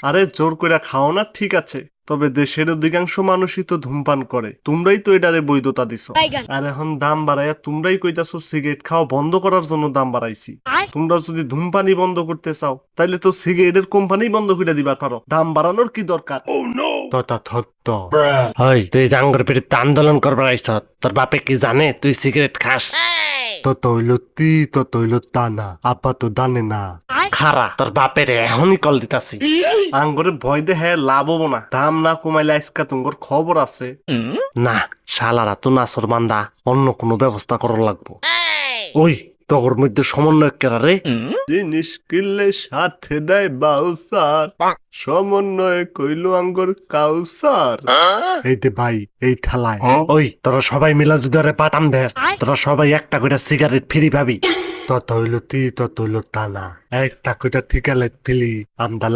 আরে জোর করে খাও না ঠিক আছে, তবে দেশের অধিকাংশ মানুষই তো ধূমপান করে, তোমরাই তো এটারে বৈধতা দিছো। আর এখন দাম বাড়াইয়া তোমরাই কইতাছো সিগারেট খাওয়া বন্ধ করার জন্য দাম বাড়াইছি। তোমরা যদি ধূমপানই বন্ধ করতে চাও তাইলে তো সিগারেটের কোম্পানি বন্ধ করে দিবার পারো, দাম বাড়ানোর কি দরকার? তথার্থ হই তুই জাঙ্গর বিরুদ্ধে আন্দোলন করবার আইছ, তোর বাপে কি জানে তুই সিগারেট খাস? তত হইল তত হইল তা না, আপা তো জানে না। খারা তোর বাপের এখনই কল দিতাছি। আঙ্গরে ভয় দে হ্যাঁ লাভ হবো না, দাম না কমাইলে আজকা তুঙ্গর খবর আছে। না শালারা তো নাসর বান্দা, অন্য কোনো ব্যবস্থা করার লাগবো। ওই তোর মধ্যে সমন্বয় কেরা রে? জিনিস কিনলে সাথে দেয় বাউসার, সমন্বয় কইল আঙ্গর কাউসার। এই দে ভাই এই থালায়। ওই তোরা সবাই মিলা যদি ওরে পাঠাম দেয়, তোরা সবাই একটা করে সিগারেট ফ্রি পাবি। তত হইল তা না, একটা কইটা ঠিকালে ফেলি আমদা